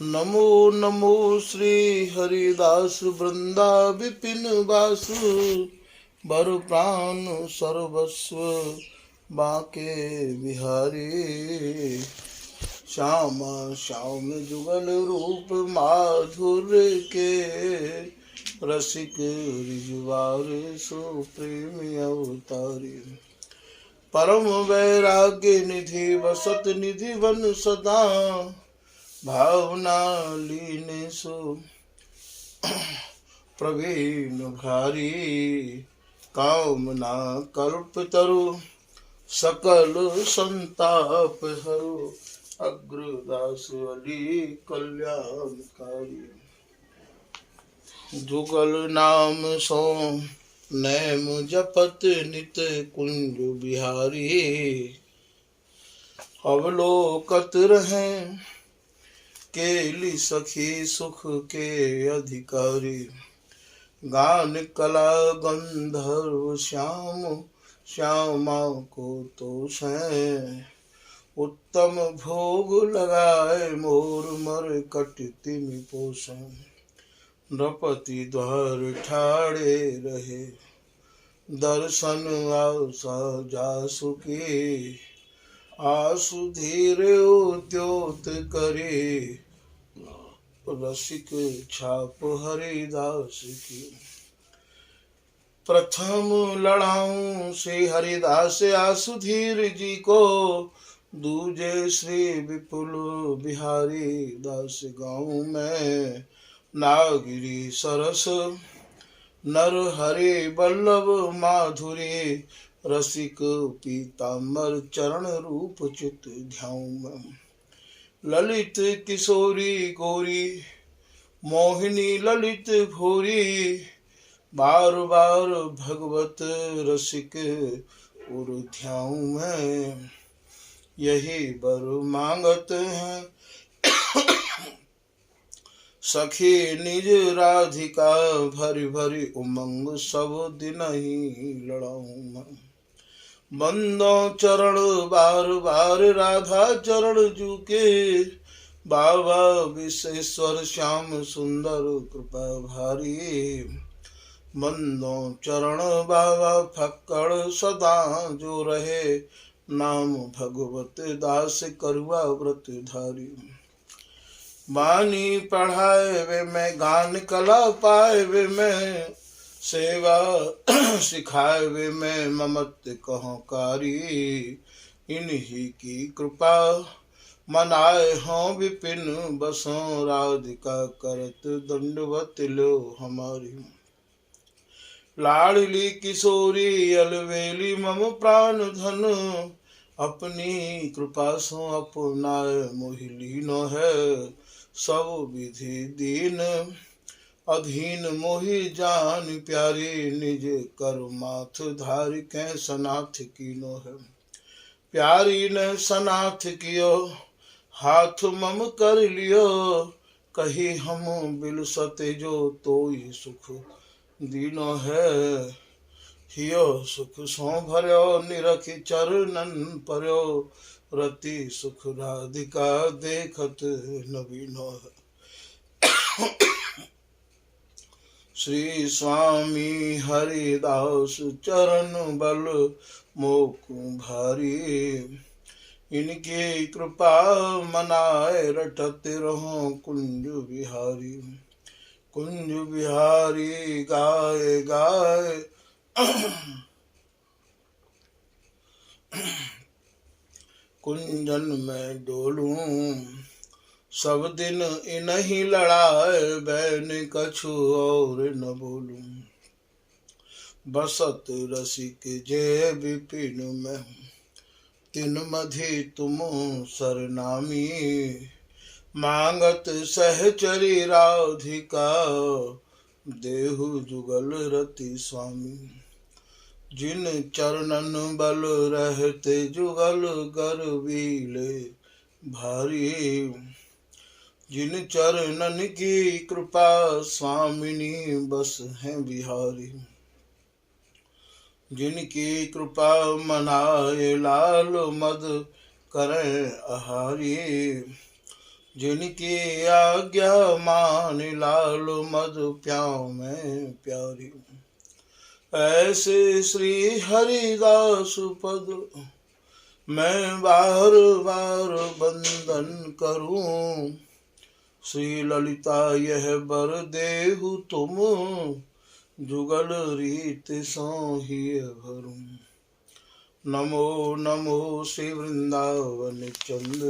नमो नमो श्री हरिदास वृंदा विपिन वासु बर प्राण सर्वस्व बाके बिहारी। श्याम श्याम जुगल रूप माधुर्य के रसिक रिजवार सुप्रेम अवतारी। परम वैराग्य निधि वसत निधि वन सदा भावना लीन सो प्रवीण भारी। कामना कल्प तरु सकल संताप हरु अग्रदास अली कल्याणकारी। जुगल नाम सो नैम जपत नित कुंज बिहारी। अवलोकत रहें केली सखी सुख के अधिकारी। गान कला गंधर्व श्याम श्यामा को तो सैं। उत्तम भोग लगाए मोर मर कट तिम पोषण। नृपति द्वार ठाड़े रहे दर्शन आशा जासु की। आसु धीर उद्योत करे रसिक छाप हरिदास की। प्रथम लड़ाऊं श्री हरिदास आसुधीर जी को। दूजे श्री विपुल बिहारी दास गाँव में। नागिरी सरस नर हरि बल्लभ माधुरी। रसिक पीताम्बर चरण रूप चित ध्याऊं। ललित किशोरी गौरी मोहिनी ललित भूरी। बार बार भगवत रसिक उर ध्याऊं मैं। यही बर मांगत हैं सखी निज राधिका। भरी भरी उमंग सब दिन ही लड़ाऊं मैं। बंदों चरण बार बार राधा चरण जूके। बाबा विश्वेश्वर श्याम सुंदर कृपा भारी। बंदों चरण बाबा फक्कड़ सदा जो रहे। नाम भगवत दास करुआ व्रत धारी। बानी पढ़ाए वे मैं गान कला पाए वे मैं। सेवा सिखाए वे मैं ममत कहो कारी। इन्हीं की कृपा मनाए हों विपिन बसों। राधिका करत दंडवत लो हमारी। लाडली किशोरी अलवेली मम प्राण धन। अपनी कृपा सो अपनाए मोहिलीनो है। सब विधि दीन अधीन मोहि जान प्यारी। निज कर माथ धारि कै सनाथ कीनो है। प्यारी ने सनाथ कियो हाथ मम कर लियो। कही हम बिलसते जो तोई सुख दीनो है। हियो सुख सो भर्यो निरखि चरणन पर्यो। रति सुख राधिका देखत नवीनो है। श्री स्वामी हरिदास चरण बल मोकु भारी। इनकी कृपा मनाए रटत रहो कुंज बिहारी। कुंज बिहारी गाए गाए कुंजन में डोलूं। सब दिन इन्हीं लड़ाए बैन कछु और न बोलूं। बसत रसिक जय विपिन में तिन मधि तुम सरनामी। मांगत सहचरी राधिका देहु जुगल रति स्वामी। जिन चरणन बल रहते जुगल गर्वीले भारी। जिन चरणन की कृपा स्वामिनी बस है बिहारी। जिनकी कृपा मनाए लाल मद करें आहारी। जिनकी आज्ञा मान लाल मधु प्याओ में प्यारी। ऐसे श्री हरिदास पद मैं बार बार बंदन करूं। श्री ललिता यह बर देहु तुम जुगल रीत सोहिय भरूं। नमो नमो श्री वृंदावन चंद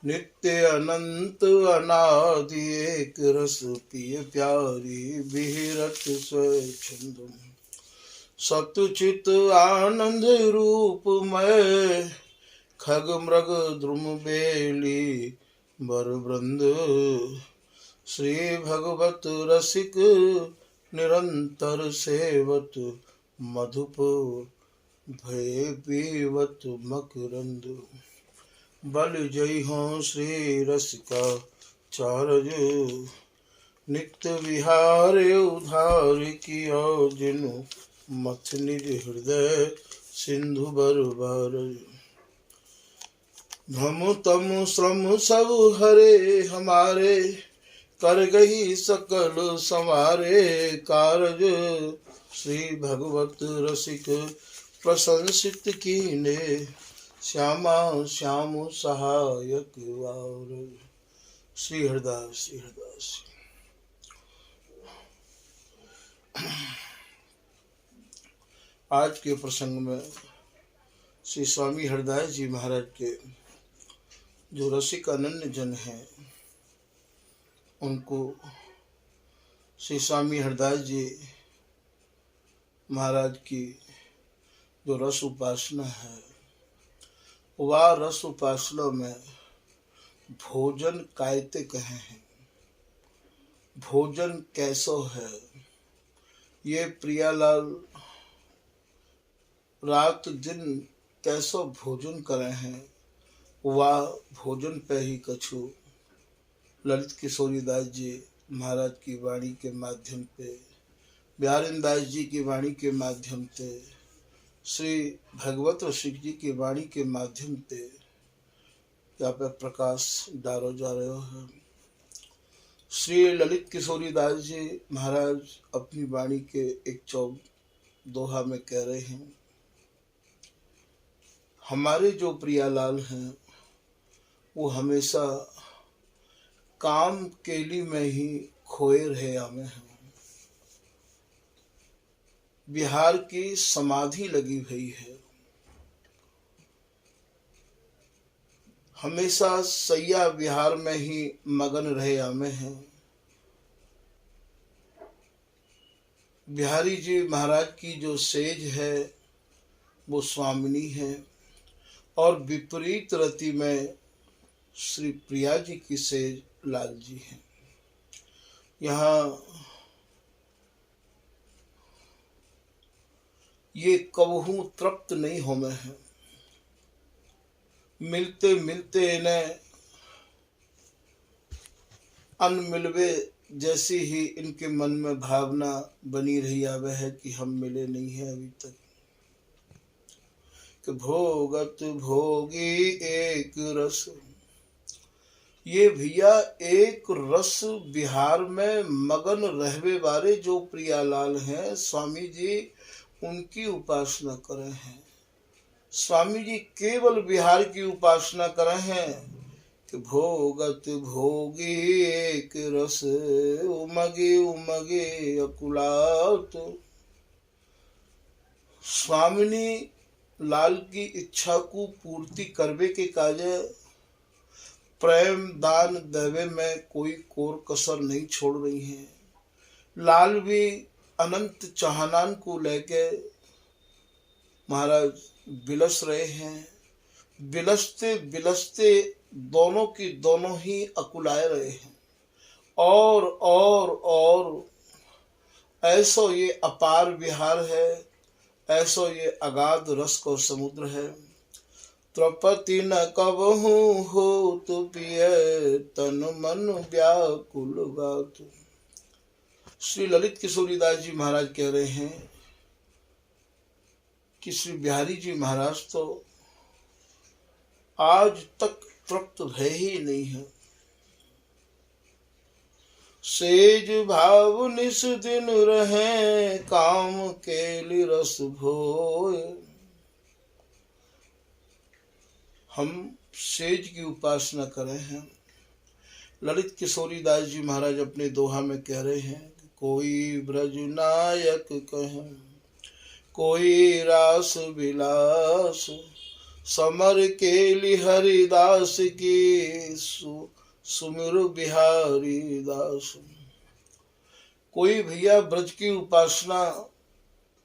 नित्य अनंत अनादि एक रस पिय प्यारी बिहरत स्वच्छंद। सतचित आनंद रूप मैं खग मृग द्रुम बेली बर वृंद। श्री भगवत रसिक निरंतर सेवत मधुप भय पीवत मकरंद। बल जय हो श्री रसिका चारज नित्य विहार उधार किया जिनु मथ निज हृदय सिंधु बर बार। भम तम श्रम सब हरे हमारे कर गही सकल संवारे कारज। श्री भगवत रसिक प्रशंसित कीने श्यामा श्याम सहायक वार। श्री हरदास श्री हरदास। आज के प्रसंग में श्री स्वामी हरदास जी महाराज के जो रसिक अनन्य जन हैं उनको श्री स्वामी हरदास जी महाराज की जो रस उपासना है वह रस उपासना में भोजन कायते कहे हैं। भोजन कैसो है ये प्रियालाल रात दिन कैसो भोजन करे हैं वह भोजन पे ही कछु ललित किशोरी दास जी महाराज की वाणी के माध्यम पे बिहारीन दास जी की वाणी के माध्यम से श्री भगवत रसिक जी की वाणी के माध्यम से यहाँ पे प्रकाश डालो जा रहे हो। श्री ललित किशोरी दास जी महाराज अपनी वाणी के एक दोहा में कह रहे हैं हमारे जो प्रियालाल हैं वो हमेशा काम केली में ही खोए रहे हमें हैं। बिहार की समाधि लगी हुई है। हमेशा सैया बिहार में ही मगन रहे हमें हैं। बिहारी जी महाराज की जो सेज है वो स्वामिनी है और विपरीत रति में श्री प्रिया जी की सेज लाल जी है। यहाँ ये कबहू तृप्त नहीं होमे हैं। मिलते मिलते इन्हें अन्न मिलवे जैसी ही इनके मन में भावना बनी रही आवे है कि हम मिले नहीं हैं अभी तक। कि भोगत भोगी एक रस ये भैया एक रस बिहार में मगन रहवे वाले जो प्रियालाल हैं स्वामी जी उनकी उपासना करे हैं। स्वामी जी केवल बिहार की उपासना करे हैं कि भोगत भोगी एक रस उमगे उमगे अकुलात। स्वामिनी लाल की इच्छा को पूर्ति करवे के काजे प्रेम दान देवे में कोई कोर कसर नहीं छोड़ रही हैं। लाल भी अनंत चाहनान को लेके महाराज बिलस रहे हैं। बिलसते बिलसते दोनों की दोनों ही अकुलाए रहे हैं। और ऐसो ये अपार विहार है, ऐसो ये अगाध रस को समुद्र है। त्रिपति न कबहू हो तो पिय तन मन व्याकुल बात। श्री ललित किशोरी दास जी महाराज कह रहे हैं कि श्री बिहारी जी महाराज तो आज तक तृप्त भय ही नहीं है। सेज भाव निस दिन रहे काम केली रस भोय। हम सेज की उपासना करें हैं। ललित किशोरी दास जी महाराज अपने दोहा में कह रहे हैं, कोई ब्रज नायक कहे कोई रास विलास, समर केली हरिदास की सुमिर बिहारी दास। कोई भैया ब्रज की उपासना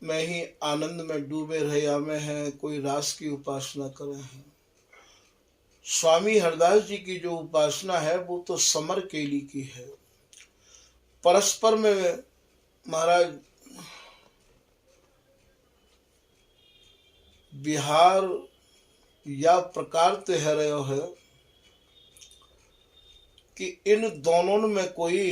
में ही आनंद में डूबे रहे में है, कोई रास की उपासना करे हैं। स्वामी हरदास जी की जो उपासना है वो तो समर केली की है। परस्पर में महाराज बिहार या प्रकार ते है रहे है कि इन दोनों में कोई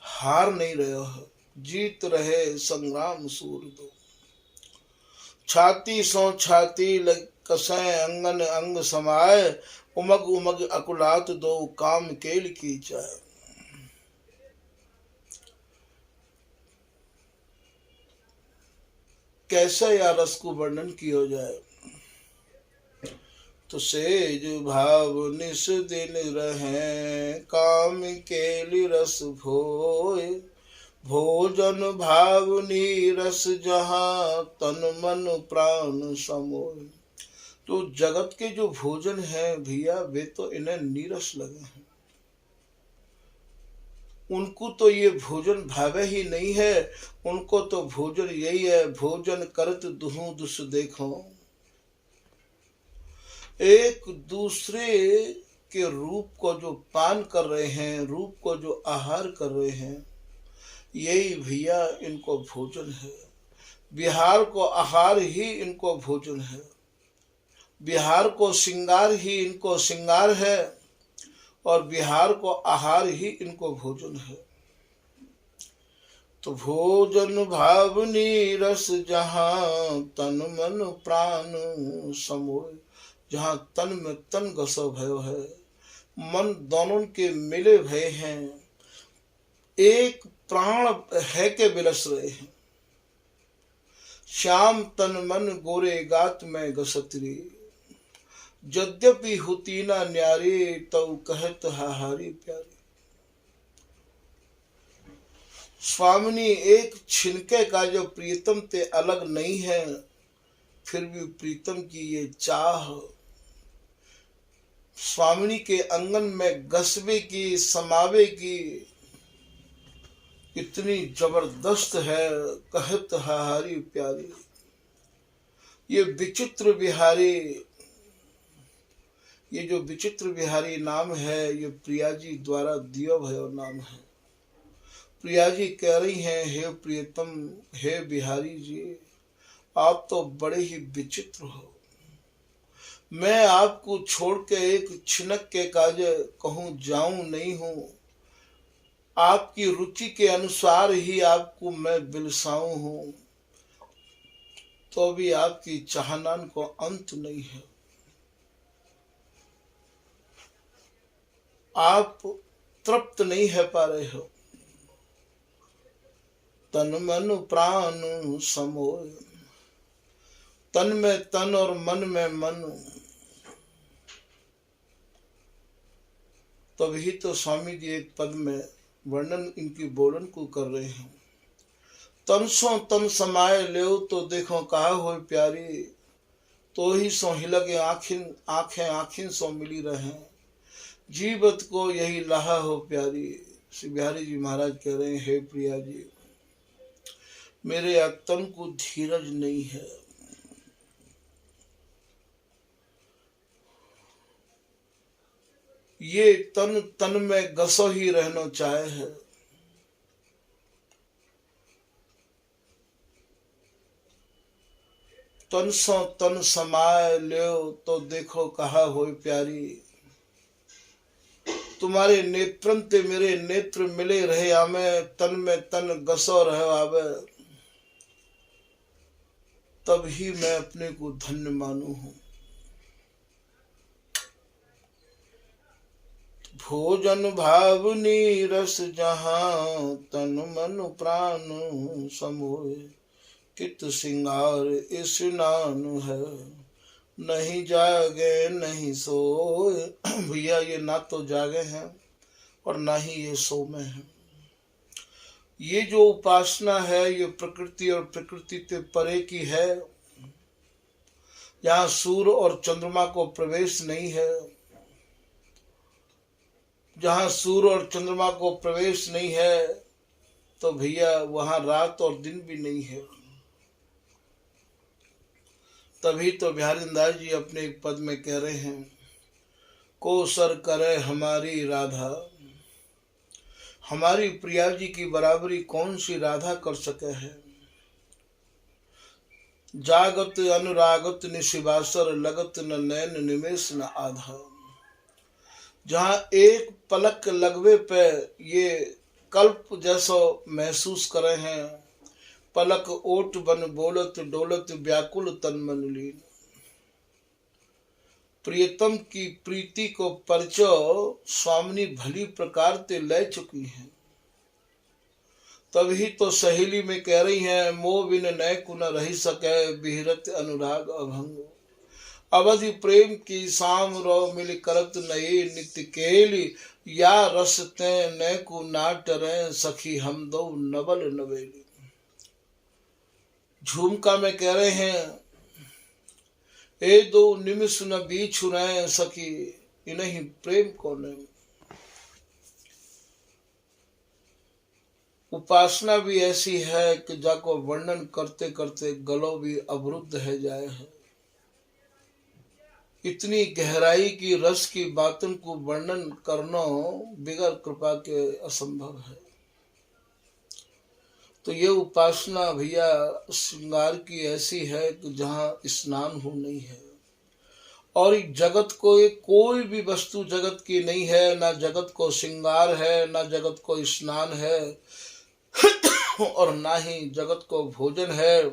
हार नहीं रहे है। जीत रहे संग्राम सूर दो, छाती सो छाती लग कसै अंगन अंग समाये, उमग उमग अकुलात दो काम केल की चाय। कैसे या रस को वर्णन किया जाए। तो सेज भाव निस दिन रहे काम केली रस भोय। भोजन भाव नीरस जहाँ तन मन प्राण समोय। तो जगत के जो भोजन है भैया वे तो इन्हें नीरस लगे हैं। उनको तो ये भोजन भावे ही नहीं है। उनको तो भोजन यही है, भोजन करत दुहु दुस देखो। एक दूसरे के रूप को जो पान कर रहे हैं, रूप को जो आहार कर रहे हैं, यही भैया इनको भोजन है। बिहार को आहार ही इनको भोजन है। बिहार को श्रृंगार ही इनको श्रृंगार है और बिहार को आहार ही इनको भोजन है। तो भोजन भावनी रस जहाँ तन मन प्राण समोय। जहाँ तन में तन गसो भयो है, मन दोनों के मिले भय हैं, एक प्राण है के बिलस रहे हैं। श्याम तन मन गोरे गात में गसतरी, यद्यपि होती ना न्यारी तव कहत हाहारी प्यारी। स्वामिनी एक छिनके का जो प्रीतम ते अलग नहीं है, फिर भी प्रीतम की ये चाह स्वामिनी के अंगन में गसबे की समावे की इतनी जबरदस्त है। कहत हाहारी प्यारी। ये विचित्र बिहारी, ये जो विचित्र बिहारी नाम है ये प्रिया जी द्वारा दियो भयो नाम है। प्रिया जी कह रही हैं, हे प्रियतम हे बिहारी जी, आप तो बड़े ही विचित्र हो। मैं आपको छोड़ के एक छिनक के काज कहूँ जाऊं नहीं हूं। आपकी रुचि के अनुसार ही आपको मैं बिलसाऊं हूं, तो भी आपकी चाहनान को अंत नहीं है। आप तृप्त नहीं है पा रहे हो। तन मन प्राण समोय। तन में तन और मन में मन। तभी तो स्वामी जी एक पद में वर्णन इनकी बोलन को कर रहे हैं। तन सो तन समाये ले तो देखो कहा हो प्यारी, तो ही सो हिलगे आंखें आखिन सो मिली रहे। जीवत को यही लाहा हो प्यारी। श्री बिहारी जी महाराज कह रहे हैं, हे प्रिया जी, मेरे तन को धीरज नहीं है। ये तन तन में गसो ही रहना चाहे है। तन सो तन समाये लो तो देखो कहा हो प्यारी। तुम्हारे नेत्रंते मेरे नेत्र मिले रहे आमे, तन में तन गसो रहे आवे। तभी मैं अपने को धन्य मानू हूँ। भोजन भावनी रस जहाँ तन मन प्राण समोए, कित सिंगार स्नान है नहीं जागे नहीं सोए। भैया ये ना तो जागे हैं और ना ही ये सो में हैं। ये जो उपासना है ये प्रकृति और प्रकृति से परे की है। यहाँ सूर्य और चंद्रमा को प्रवेश नहीं है। जहाँ सूर्य और चंद्रमा को प्रवेश नहीं है तो भैया वहां रात और दिन भी नहीं है। तभी तो बिहारी दास जी अपने एक पद में कह रहे हैं, को सर करे हमारी राधा, हमारी प्रिया जी की बराबरी कौन सी राधा कर सके है। जागत अनुरागत निशिबासर, लगत न नैन निमेश न आधा। जहाँ एक पलक लगवे पे ये कल्प जैसा महसूस करे हैं, पलक ओट बन बोलत डोलत व्याकुल तन मन लीन। प्रियतम की प्रीति को परचो स्वामिनी भली प्रकार ते ले चुकी हैं। तभी तो सहेली में कह रही हैं, मोह बिन नय कुन रही सके, बिहरत अनुराग अभंग। अवधि प्रेम की शाम रो मिल करत नये नित्य केली, या रसते न को नाटरे सखी हम दो नवल नवेली। झुमका में कह रहे हैं, ए दो निमिष न बीछु न सखी, इन्हीं प्रेम को न। उपासना भी ऐसी है कि जाको वर्णन करते करते गलो भी अवरुद्ध है जाए है। इतनी गहराई की रस की बातों को वर्णन करना बिगर कृपा के असंभव है। तो ये उपासना भैया श्रृंगार की ऐसी है कि जहाँ स्नान हो नहीं है। और जगत को कोई भी वस्तु जगत की नहीं है, ना जगत को श्रृंगार है, ना जगत को स्नान है, और ना ही जगत को भोजन है,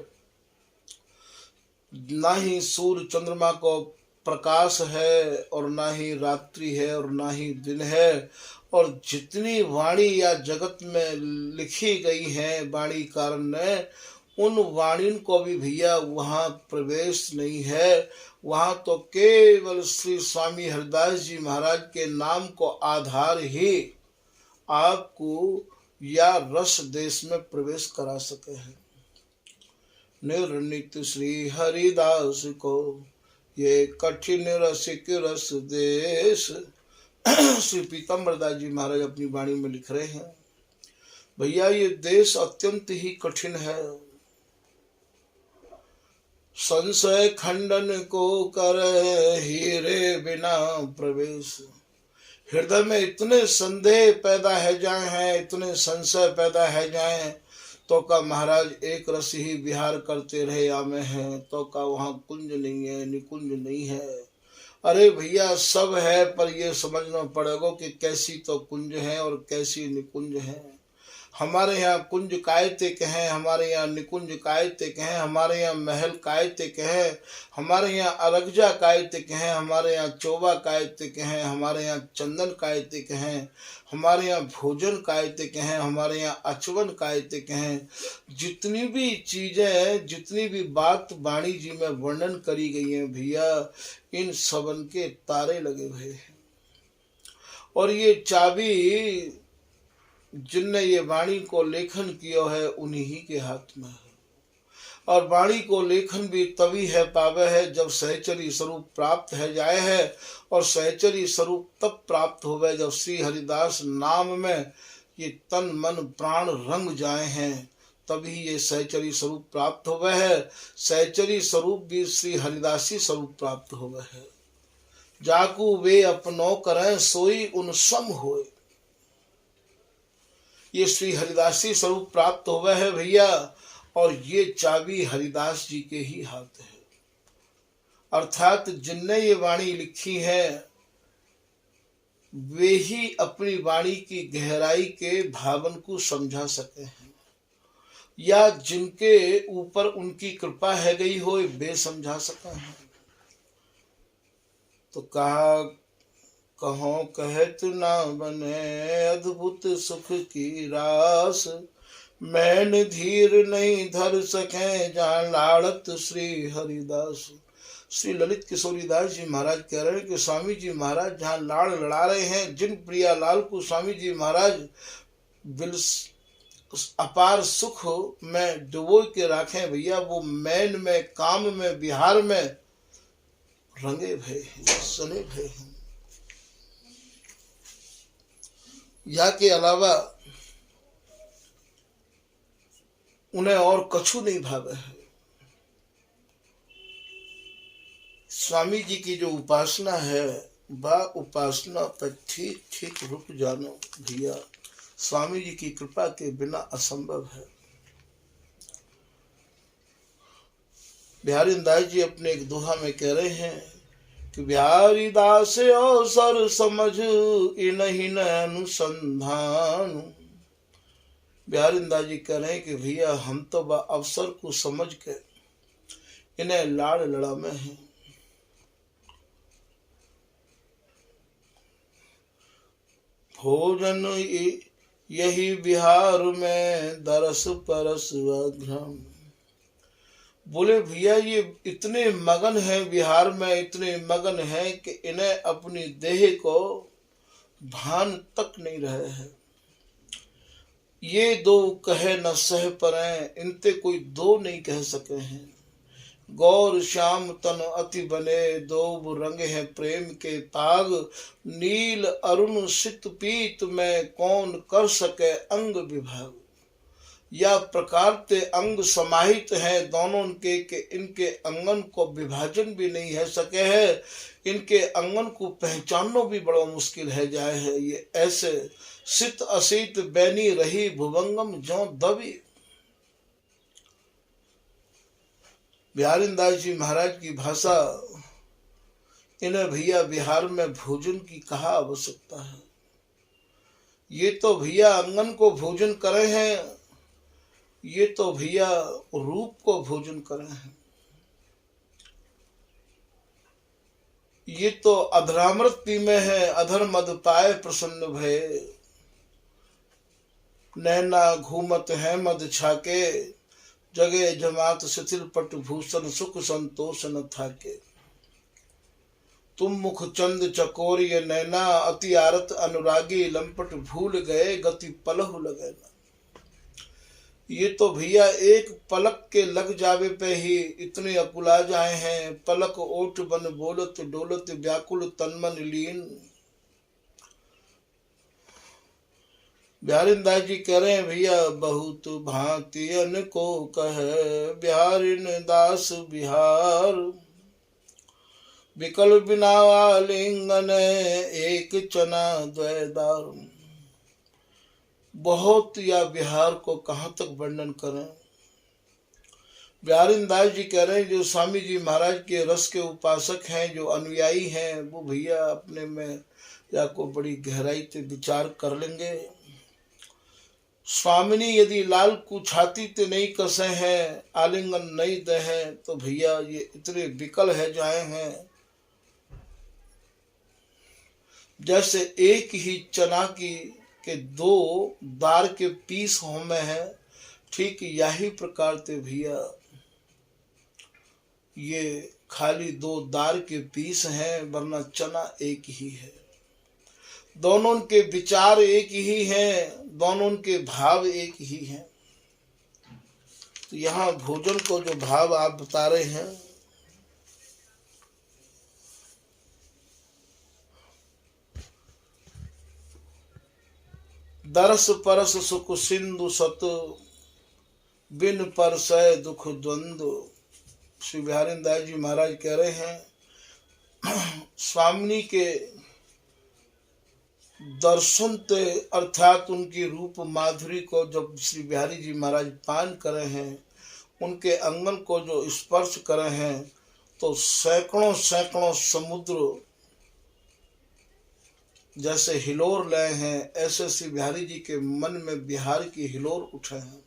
ना ही सूर्य चंद्रमा को प्रकाश है, और ना ही रात्रि है, और ना ही दिन है। और जितनी वाणी या जगत में लिखी गई है वाणी कारण ने, उन वाणी को भी भैया वहाँ प्रवेश नहीं है। वहाँ तो केवल श्री स्वामी हरिदास जी महाराज के नाम को आधार ही आपको या रस देश में प्रवेश करा सके हैं। निर्णित श्री हरिदास को ये कठिन रसिक रस देश। श्री पीताम्बर दास जी महाराज अपनी वाणी में लिख रहे हैं, भैया ये देश अत्यंत ही कठिन है। संशय खंडन को कर हीरे बिना प्रवेश। हृदय में इतने संदेह पैदा है जाए हैं, इतने संशय पैदा है जाए, तो का महाराज एक रस ही विहार करते रहे आमे हैं, तो का वहाँ कुंज नहीं है, निकुंज नहीं है। अरे भैया सब है, पर ये समझना पड़ेगा कि कैसी तो कुंज है और कैसी निकुंज है। हमारे यहाँ कुंज कायतिक हैं, हमारे यहाँ निकुंज कायतिक हैं, हमारे यहाँ महल कायतिक हैं, हमारे यहाँ अरगजा कायतिक हैं, हमारे यहाँ चोबा कायतिक हैं, हमारे यहाँ चंदन कायतिक हैं, हमारे यहाँ भोजन कायतिक हैं, हमारे यहाँ अचवन कायतिक हैं। जितनी भी चीजें, जितनी भी बात वाणी जी में वर्णन करी गई है भैया, इन सबन के तारे लगे हुए हैं। और ये चाबी जिनने ये वाणी को लेखन किया है उन्हीं ही के हाथ में है। और वाणी को लेखन भी तभी है पावे है जब सहचरी स्वरूप प्राप्त है जाए है। और सहचरी स्वरूप तब प्राप्त हो गए जब श्री हरिदास नाम में ये तन मन प्राण रंग जाए हैं, तभी ये सहचरी स्वरूप प्राप्त हो गए है। सहचरी स्वरूप भी श्री हरिदासी स्वरूप प्राप्त हो गए है। जाकू वे अपनो करें सोई उन सम होए। ये श्री हरिदासी स्वरूप प्राप्त हो गए है भैया, और ये चाबी हरिदास जी के ही हाथ है। अर्थात जिनने ये वाणी लिखी है वे ही अपनी वाणी की गहराई के भावन को समझा सके हैं। या जिनके ऊपर उनकी कृपा है गई हो वे समझा सका है। तो कहा कहो कहत ना बने अद्भुत सुख की रास, मैन धीर नहीं धर सके जान लाड़त श्री हरिदास। श्री ललित किशोरीदास जी महाराज कह रहे हैं कि स्वामी जी महाराज जहाँ लाड़ लड़ा रहे हैं, जिन प्रिया लाल को स्वामी जी महाराज बिल अपार सुख में डुबो के रखें भैया, वो मैन में, काम में, बिहार में रंगे भय सने भय हैं। या के अलावा उन्हें और कछु नहीं भावे है। स्वामी जी की जो उपासना है वह उपासना पर ठीक ठीक रुक जानो भैया, स्वामी जी की कृपा के बिना असंभव है। बिहारी दास जी अपने एक दोहा में कह रहे हैं कि बिहारी दास अवसर समझ इन्हीं न अनुसंधान। बिहारी दास जी कह रहे हैं कि भैया हम तो अवसर को समझ के इन्हें लाड़ लड़ा में हैं। भोजन यही बिहार में दरस परस अघ्रम। बोले भैया ये इतने मगन हैं बिहार में, इतने मगन हैं कि इन्हें अपनी देह को भान तक नहीं रहे हैं। ये दो कहे न सह परें, इनते कोई दो नहीं कह सके हैं। गौर श्याम तन अति बने, दो रंग हैं प्रेम के पाग। नील अरुण सित पीत में कौन कर सके अंग विभाग। या प्रकार ते अंग समाहित हैं दोनों के इनके अंगन को विभाजन भी नहीं है सके है। इनके अंगन को पहचानना भी बड़ा मुश्किल है जाए है। ये ऐसे सित असित बैनी रही भुवंगम जो दबी। बिहारी दास जी महाराज की भाषा, इन्हें भैया बिहार में भोजन की कहा आवश्यकता है। ये तो भैया अंगन को भोजन करे हैं, ये तो भैया रूप को भोजन करे हैं। ये तो अधरामृत पी में है, अधर मद पाए प्रसन्न भय। नैना घूमत है मद छाके, जगे जमात शिथिल पट भूषण सुख संतोष न थाके। तुम मुख चंद चकोर ये नैना, अति आरत अनुरागी लंपट भूल गए गति पलहु लगे ना। ये तो भैया एक पलक के लग जावे पे ही इतने अकुला जाए हैं। पलक ओठ बन बोलत डोलत व्याकुल तनमन लीन। बिहारी दास जी कह रहे हैं भैया बहुत भांतियन को कहे बिहारिन दास बिहार। विकल बिना लिंगन एक चना द्वैदार। बहुत या बिहार को कहाँ तक वर्णन करें। बिहारी दास जी कह रहे हैं जो स्वामी जी महाराज के रस के उपासक हैं, जो अनुयायी हैं, वो भैया अपने में या को बड़ी गहराई से विचार कर लेंगे। स्वामिनी यदि लाल को छाती ते नहीं कसे हैं, आलिंगन नहीं दे हैं, तो भैया ये इतने विकल है जाए हैं जैसे एक ही चना की के दो दार के पीस होमे हैं। ठीक यही प्रकार से भैया ये खाली दो दार के पीस हैं, वरना चना एक ही है। दोनों के विचार एक ही हैं, दोनों के भाव एक ही हैं। तो यहाँ भोजन को जो भाव आप बता रहे हैं, दरस परस सुख सिंधु सत बिन परसय दुख द्वंद्व। श्री बिहारी दास जी महाराज कह रहे हैं स्वामिनी के दर्शन ते अर्थात उनकी रूप माधुरी को जब श्री बिहारी जी महाराज पान करे हैं, उनके अंगन को जो स्पर्श करे हैं, तो सैकड़ों सैकड़ों समुद्र जैसे हिलोर लय हैं, ऐसे श्री बिहारी जी के मन में बिहार की हिलोर उठे हैं।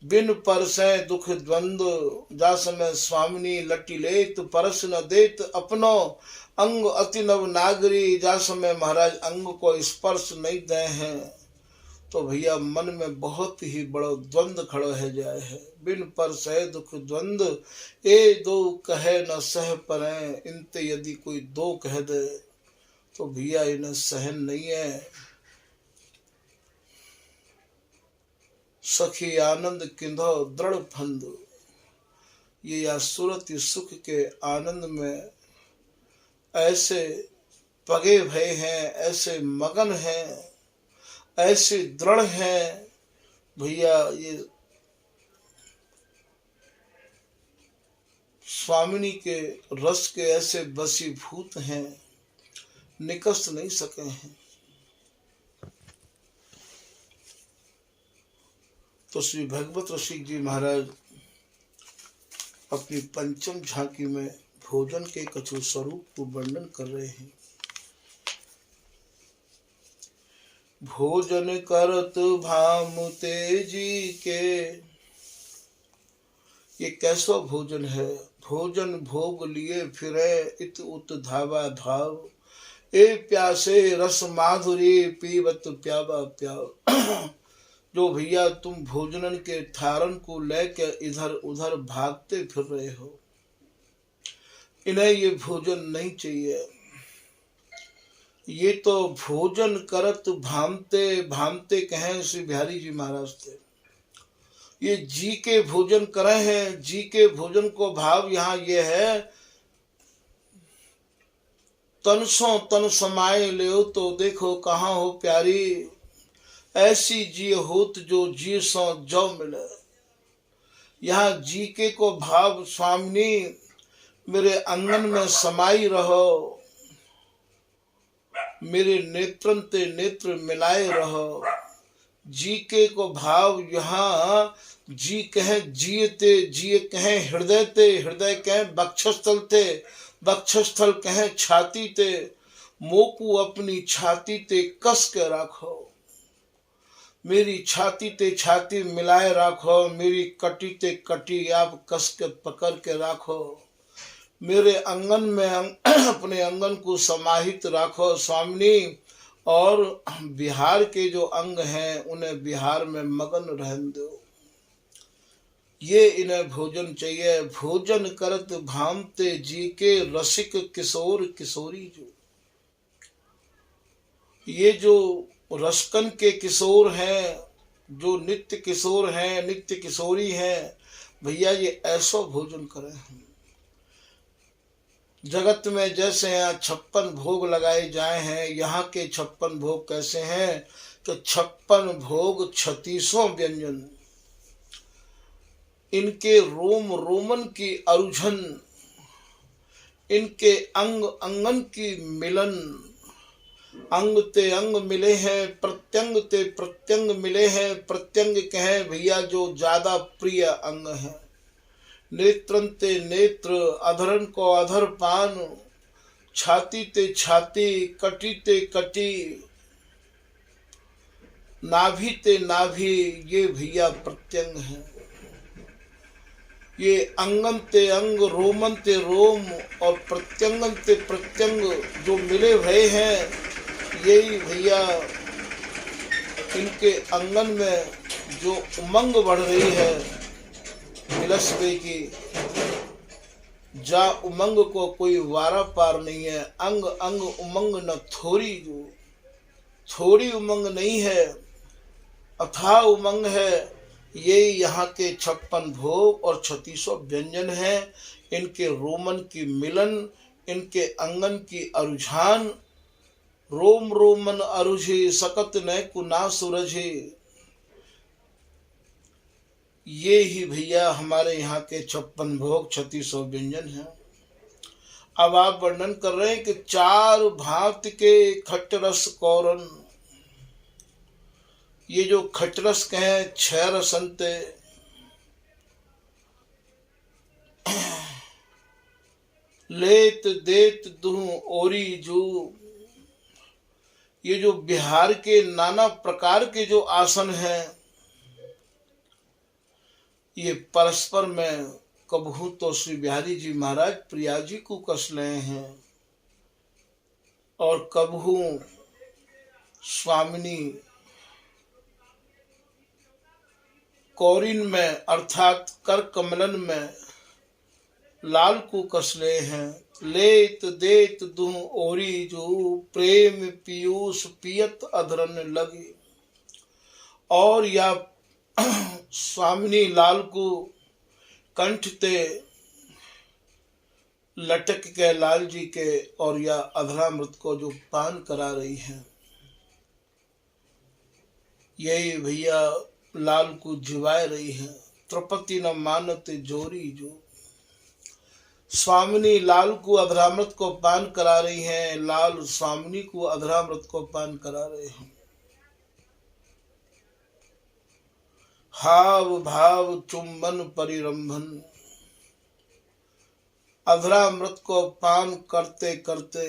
बिन परसै दुख द्वंद्व जा समय स्वामिनी लटी लेत परस न देत अपनो अंग अति नव नागरी जा समय महाराज अंग को स्पर्श नहीं दे हैं। तो भैया मन में बहुत ही बड़ो द्वंद्व खड़ो है जाए है। बिन परसै दुख द्वंद्व ए दो कहे न सह परे इनते यदि कोई दो कह दे तो भैया इन्हें सहन नहीं है। सखी आनंद किंधो दृढ़ फंद, ये या सूरत सुख के आनंद में ऐसे पगे भय हैं, ऐसे मगन हैं, ऐसे दृढ़ हैं भैया, ये स्वामिनी के रस के ऐसे वशीभूत हैं, निकस नहीं सके हैं। तो श्री भगवत रसिक जी महाराज अपनी पंचम झांकी में भोजन के कछु स्वरूप को वर्णन कर रहे हैं। भोजन करत भाम तेजी के, ये कैसा भोजन है। भोजन भोग लिए फिरे इत उत धावा धाव, ए प्यासे रस माधुरी पीवत प्यावा प्याव। जो भैया तुम भोजनन के थारन को लेकर इधर उधर भागते फिर रहे हो, इन्हें ये भोजन नहीं चाहिए। ये तो भोजन करत भामते भामते कहें श्री बिहारी जी महाराज थे। ये जी के भोजन करे हैं, जी के भोजन को भाव यहाँ ये है, तन सो तन समाये ले तो देखो कहाँ हो प्यारी, ऐसी जी होत जो जी सो जो मिले। यहाँ जी के को भाव स्वामिनी मेरे आंगन में समाई रहो, मेरे नेत्रन ते नेत्र मिलाए रहो। जी के को भाव यहाँ जी कहे जियते, जिये कहे हृदय ते, हृदय कहे वक्षस्थल ते, वक्षस्थल कहे छाती ते, मोकू अपनी छाती ते कस के रखो, मेरी छाती ते छाती मिलाए रखो, मेरी कटी ते कटी आप कस के पकड़ के रखो, मेरे अंगन में अपने अंगन को समाहित रखो स्वामिनी। और बिहार के जो अंग हैं उन्हें बिहार में मगन रहने दो। ये इन्हें भोजन चाहिए। भोजन करत भामते जी के रसिक किशोर किशोरी, जो ये जो रसकन के किशोर हैं, जो नित्य किशोर हैं, नित्य किशोरी हैं, भैया ये ऐसा भोजन करें। जगत में जैसे यहाँ 56 भोग लगाए जाए हैं, यहाँ के 56 भोग कैसे हैं तो 56 भोग 36 व्यंजन, इनके रोम रोमन की अरुझन, इनके अंग अंगन की मिलन, अंग ते अंग मिले हैं, प्रत्यंग ते प्रत्यंग मिले हैं। प्रत्यंग कहें भैया जो ज्यादा प्रिय अंग है, नेत्रन ते नेत्र, अधरन को अधर पान, छाती ते छाती, कटी ते कटी, नाभि ते नाभि, ये भैया प्रत्यंग है। ये अंगन ते अंग, रोमन ते रोम और प्रत्यंगन ते प्रत्यंग जो मिले भय हैं, यही भैया इनके अंगन में जो उमंग बढ़ रही है विलस गई की, जा उमंग को कोई वारा पार नहीं है। अंग अंग उमंग न थोड़ी, जो थोड़ी उमंग नहीं है, अथाह उमंग है। ये यहाँ के 56 भोग और 36 व्यंजन है। इनके रोमन की मिलन, इनके अंगन की अरुझान, रोम रोमन अरुझे सकत न कुना सूरझे, ये ही भैया हमारे यहाँ के 56 भोग 36 व्यंजन हैं। अब आप वर्णन कर रहे हैं कि 4 भांति के खटरस कौरन, ये जो खटरस कहें 6 रसंते, लेत देत दुह ओरी जू, ये जो बिहार के नाना प्रकार के जो आसन हैं, ये परस्पर में कबहू तो श्री बिहारी जी महाराज प्रिया जी को कस रहे हैं और कबहू स्वामिनी कौरिन में अर्थात कर कमलन में लाल को कस रहे हैं। लेत देत दुह ओरी जो प्रेम पीयूष पियत अधरन लगे। और या स्वामिनी लाल को कंठ ते लटक के लाल जी के और या अधरामृत को जो पान करा रही हैं, यही भैया लाल को जिवाए रही है। त्रिपति न मानते जोरी जो, स्वामिनी लाल को अधरामृत को पान करा रही हैं, लाल स्वामिनी को अधरामृत को पान करा रहे हैं। हाव भाव चुंबन परिरंभन, अधरामृत को पान करते करते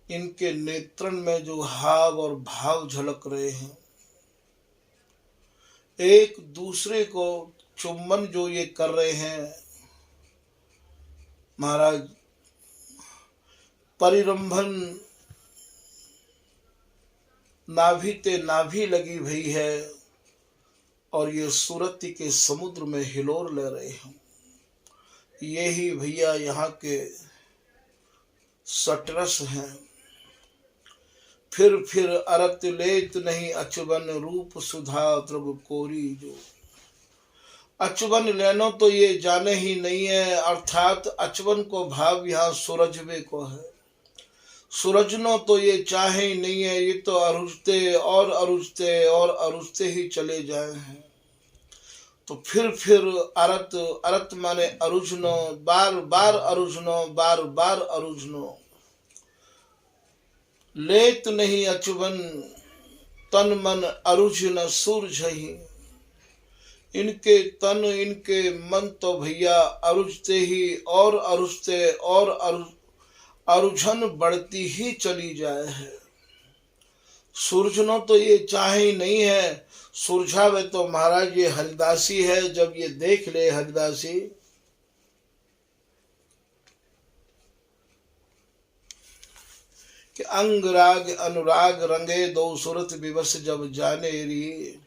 इनके नेत्रन में जो हाव और भाव झलक रहे हैं, एक दूसरे को चुंबन जो ये कर रहे हैं महाराज, परिरंभन नाभि ते नाभि लगी हुई है और ये सूरती के समुद्र में हिलोर ले रहे हैं। यही भैया यहाँ के सटरस हैं। फिर अरत लेत नहीं अचबन, रूप सुधा द्रव कोरी जो। अचबन लेनो तो ये जाने ही नहीं है, अर्थात अचबन को भाव यहाँ सूरजवे को है। सूरजनो तो ये चाहे ही नहीं है, ये तो अरुझते और अरुझते और अरुझते ही चले जाए हैं। तो फिर अरत माने अरुझनो, बार बार अरुझनो, बार बार अरुझनो। लेत नहीं अचबन तन मन अरुझ न सूरझही, इनके तन इनके मन तो भैया अरुझते ही और अरुझते और अरुझन बढ़ती ही चली जाए है। सूरझनो तो ये चाहे ही नहीं है, सुरझावे तो महाराज ये हरिदासी है। जब ये देख ले हरिदासी कि अंग राग अनुराग रंगे दो सुरत विवश जब जाने री,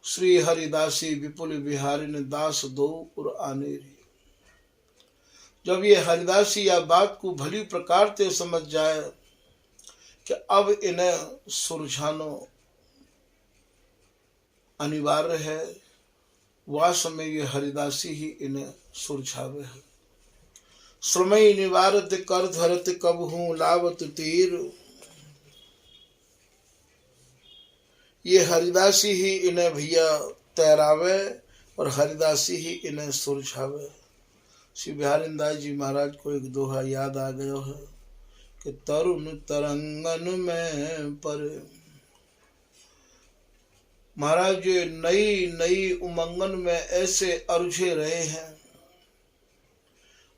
श्री हरिदासी विपुल बिहारी ने दास दो उर आने री। जब ये हरिदासी या बात को भली प्रकार से समझ जाए कि अब इन्हें सुरझानो अनिवार्य है, वह समय ये हरिदासी ही इन्हें सुरझावे है। श्रमय निवारत कर धरत कब हूं लावत तीर, ये हरिदासी ही इन्हें भैया तैरावे और हरिदासी ही इन्हें सुरझावे। श्री बिहारी दास जी महाराज को एक दोहा याद आ गया है कि तरुण तरंगन में पर, महाराज नई नई उमंगन में ऐसे अरुझे रहे हैं।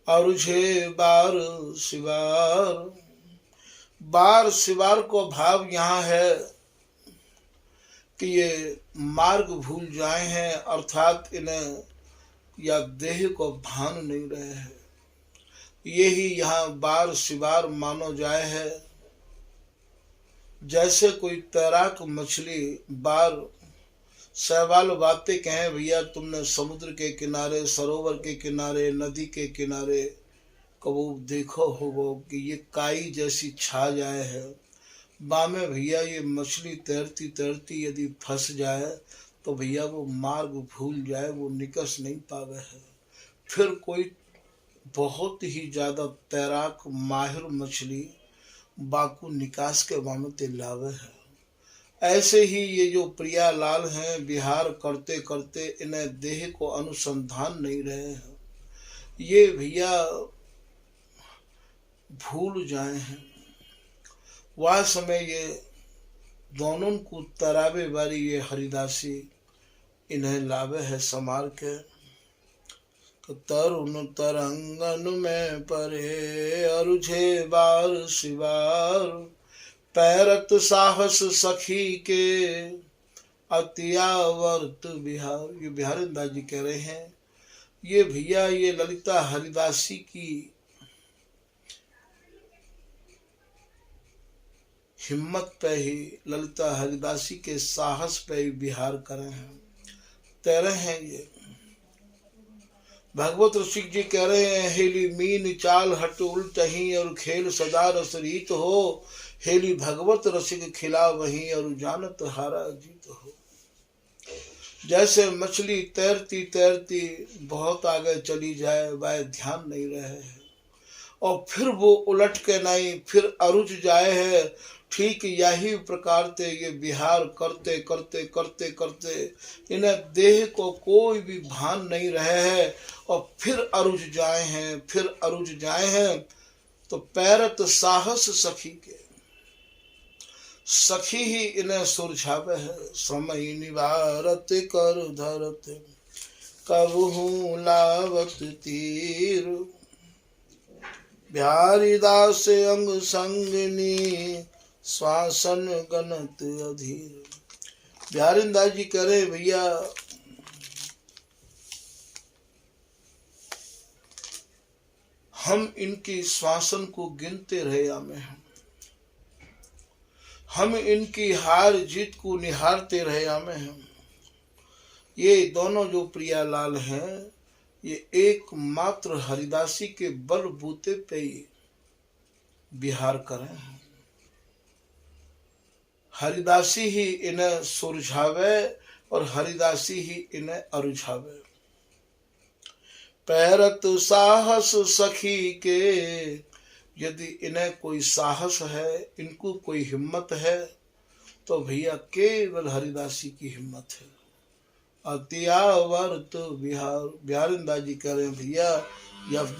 अरुझे बार सिवार, बार सिवार को भाव यहाँ है कि ये मार्ग भूल जाए हैं, अर्थात इन्हें या देह को भान नहीं रहे हैं। यही यहाँ बार सिवार मानो जाए है। जैसे कोई तैराक मछली बार सहवाल बातें कहें, भैया तुमने समुद्र के किनारे, सरोवर के किनारे, नदी के किनारे कबू देखो होगो कि ये काई जैसी छा जाए है। बामे भैया ये मछली तैरती तैरती यदि फंस जाए तो भैया वो मार्ग भूल जाए, वो निकस नहीं पावे है। फिर कोई बहुत ही ज्यादा तैराक माहिर मछली बाकू निकास के बामते लावे है। ऐसे ही ये जो प्रिया लाल हैं, विहार करते करते इन्हें देह को अनुसंधान नहीं रहे हैं, ये भैया भूल जाए हैं। वह समय ये दोनों को तरावे वाली ये हरिदासी इन्हें लावे है समार के। तरुण तरंगन में परे अरुझे बार सिवार, पैरत साहस सखी के अतियावर्त बिहार। ये बिहारी दास जी कह रहे हैं, ये भैया ये ललिता हरिदासी की हिम्मत पे ही, ललिता हरिदासी के साहस पे ही बिहार करे हैं, तैरे हैं ये। भगवत रसिक जी कह रहे हैं, हेली मीन चाल हट उल्ट ही और खेल सदा रस रीत हो, हेली भगवत रसिक खिला वहीं और जानत हारा जीत हो। जैसे मछली तैरती तैरती बहुत आगे चली जाए, वह ध्यान नहीं रहे है, और फिर वो उलट के नहीं फिर अरुझ जाए है। ठीक यही प्रकार से ये विहार करते करते करते करते इन्हें देह को कोई भी भान नहीं रहे है, और फिर अरुझ जाए हैं, फिर अरुझ जाए हैं। तो पैरत साहस सखी के, सखी ही इन्हें सुरझावे है। समय निवारत कर धरत कबहू लावत तीर, बिहारी दास अंग संगनी श्वासन गणत अधीर। बिहारी दास जी कह रहे भैया, हम इनकी श्वासन को गिनते रहे आमे, हम इनकी हार जीत को निहारते रहे आमे हम। ये दोनों जो प्रियालाल हैं, ये एकमात्र हरिदासी के बलबूते पे ही बिहार करें हैं। हरिदासी ही इन्हें सुरझावे और हरिदासी ही इन्हें अरुझावे। पैरत साहस सखी के, यदि इन्हें कोई साहस है, इनको कोई हिम्मत है, तो भैया केवल हरिदासी की हिम्मत है। अतियावर्त बिहार। बिहारी दास जी कह रहे हैं भैया, यह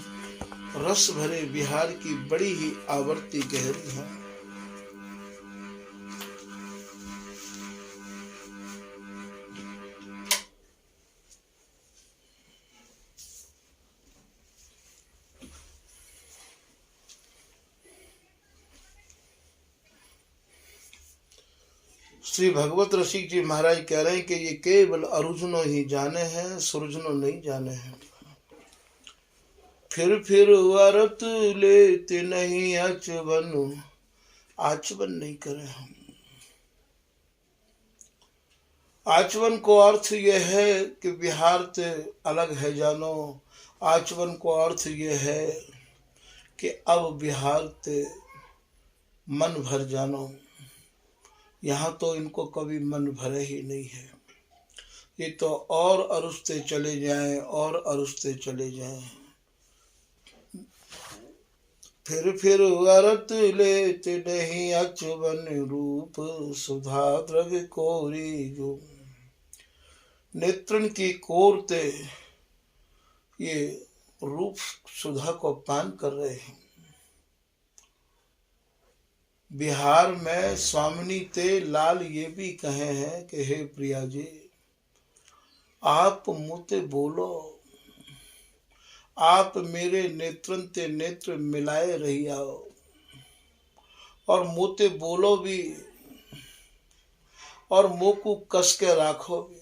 रस भरे बिहार की बड़ी ही आवर्ती गहरी है। श्री भगवत रसिक जी महाराज कह रहे हैं कि ये केवल अरुझनो ही जाने हैं, सुरझनो नहीं जाने हैं। फिर वरत लेते नहीं आचवन, आचवन नहीं करे हम। आचवन को अर्थ यह है कि बिहार से अलग है जानो। आचवन को अर्थ यह है कि अब बिहार से मन भर जानो। यहाँ तो इनको कभी मन भरे ही नहीं है, ये तो और अरुझते चले जाएं और अरुझते चले जाएं। फिर वरत लेते नहीं अचवन, रूप सुधा द्रव्य कोरी जो। नेत्रन की कोरते ये रूप सुधा को पान कर रहे हैं। बिहार में स्वामिनी ते लाल ये भी कहे हैं कि हे प्रिया जी, आप मुझे बोलो, आप मेरे नेत्रन ते नेत्र मिलाए रही आओ, और मुझे बोलो भी, और मुँह को कस के राखो भी।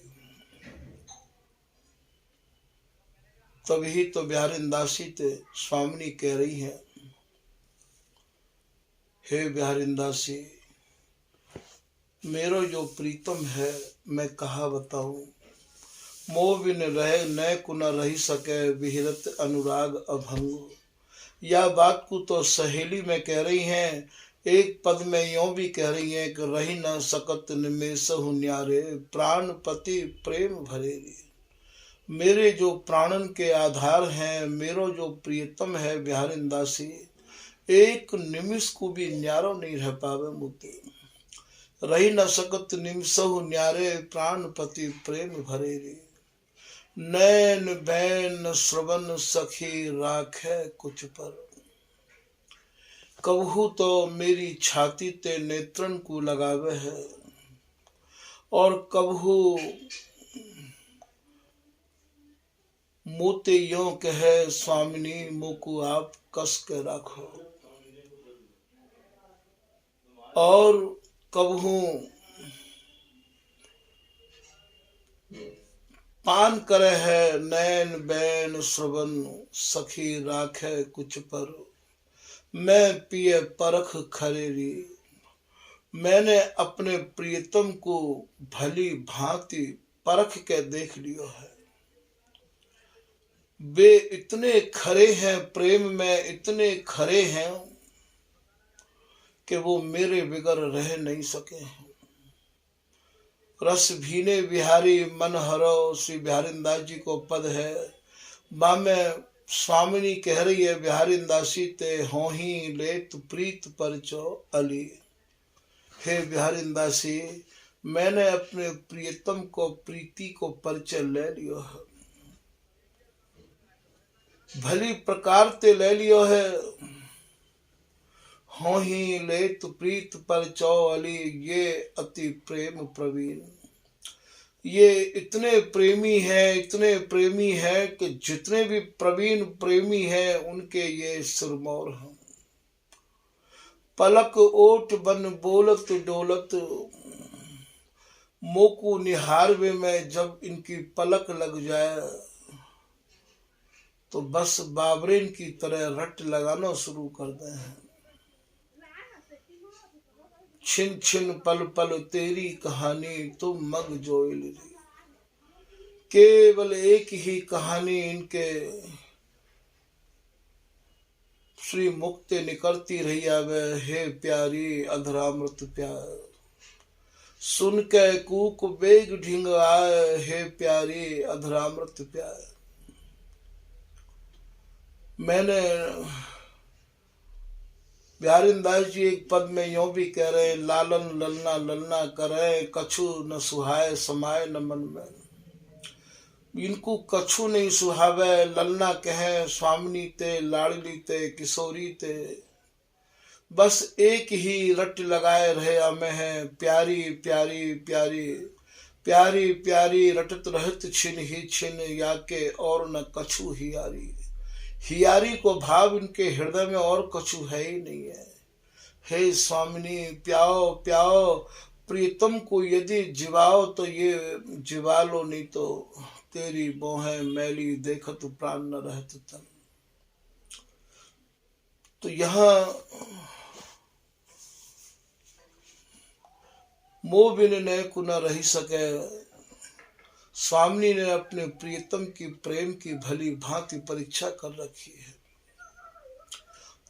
तभी तो बिहारी दासी ते स्वामिनी कह रही है, हे बिहारी दासी, मेरो जो प्रीतम है मैं कहा बताऊं। मोह बिन रहे न कुन रही सके, विहिरत अनुराग अभंग। यह बात को तो सहेली में कह रही हैं, एक पद में यों भी कह रही हैं कि रही न सकत निमेषहु न्यारे, प्राणपति प्रेम भरे रे। मेरे जो प्राणन के आधार हैं, मेरो जो प्रियतम है बिहारी दासी, एक निमिष को भी न्यारो नहीं रह पावे मुझे। रही न सकत निमिषहु न्यारे, प्राणपति प्रेम भरे रे। नैन बैन श्रवण सखी राखे कुछ पर, कबहू तो मेरी छाती ते नेत्रन को लगावे है, और कबहू मोते यों कहे स्वामिनी, मुको आप कस के रखो। और कबहू पान करे है नैन बैन श्रवण, सखी राखे कुछ पर, मैं पिए परख खरेरी। मैंने अपने प्रियतम को भली भांति परख के देख लियो है। वे इतने खरे हैं प्रेम में, इतने खरे हैं कि वो मेरे बिगर रह नहीं सके हैं। रस भीने बिहारी मन हरो, श्री बिहारीदास जी को पद है। बामे स्वामिनी कह रही है बिहारीदासी ते हो ही लेत प्रीत परचो अली। हे बिहारीदासी, मैंने अपने प्रियतम को प्रीति को परिचय ले लियो है, भली प्रकार ते ले लियो है। हो ही लेत प्रीत परचो अली, ये अति प्रेम प्रवीण। ये इतने प्रेमी है, इतने प्रेमी है कि जितने भी प्रवीण प्रेमी हैं उनके ये सिरमौर हैं। पलक ओट बन बोलत डोलत, मोकू निहारवे में जब इनकी पलक लग जाए तो बस बाबरेन की तरह रट लगाना शुरू कर दे हैं। छिन छिन पल पल तेरी कहानी, तुम मग जोइल री। केवल एक ही कहानी इनके श्री मुक्ति निकलती रही आवे। हे प्यारी अधरामृत प्यार, सुन के कूक बेग ढिंग आए। हे प्यारी अधरामृत प्यार। मैंने बिहारीदास जी एक पद में यूं भी कह रहे हैं, लालन ललना ललना करे, कछु न सुहाए समाये न मन में। इनको कछु नहीं सुहावे, ललना कहे स्वामिनी ते, लाडली ते, किशोरी ते, बस एक ही रट लगाए रहे हमें है। प्यारी प्यारी प्यारी प्यारी प्यारी रटत रहत छिन ही छिन, या के और न कछु हियारी। हियारी को भाव इनके हृदय में और कछु है ही नहीं है। हे स्वामिनी प्याओ प्याओ, प्रीतम को यदि जिवाओ तो ये जिवा लो, नहीं तो तेरी बोहें मैली देखत प्राण न रहत तन। तो यहाँ मोह बिन ने को न रही सके, स्वामी ने अपने प्रियतम की प्रेम की भली भांति परीक्षा कर रखी है।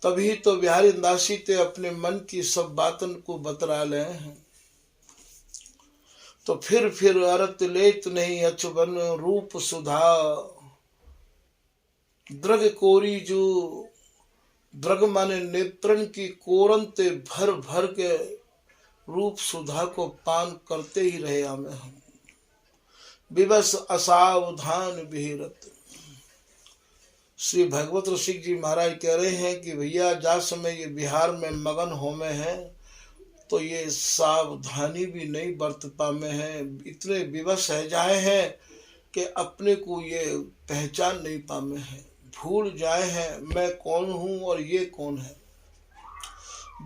तभी तो बिहारीदासी ते अपने मन की सब बातन को बतरा ले हैं। तो फिर अरत लेत नहीं अचबन, रूप सुधा द्रग कोरी जो। द्रग माने नेत्रन की कोरन ते भर भर के रूप सुधा को पान करते ही रहे हमें हम। विवश असावधान विहिरत। श्री भगवत रसिक जी महाराज कह रहे हैं कि भैया जा समय ये बिहार में मगन होमे हैं तो ये सावधानी भी नहीं बरत पामे हैं। इतने विवश है जाए हैं कि अपने को ये पहचान नहीं पामे हैं, भूल जाए हैं मैं कौन हूं और ये कौन है।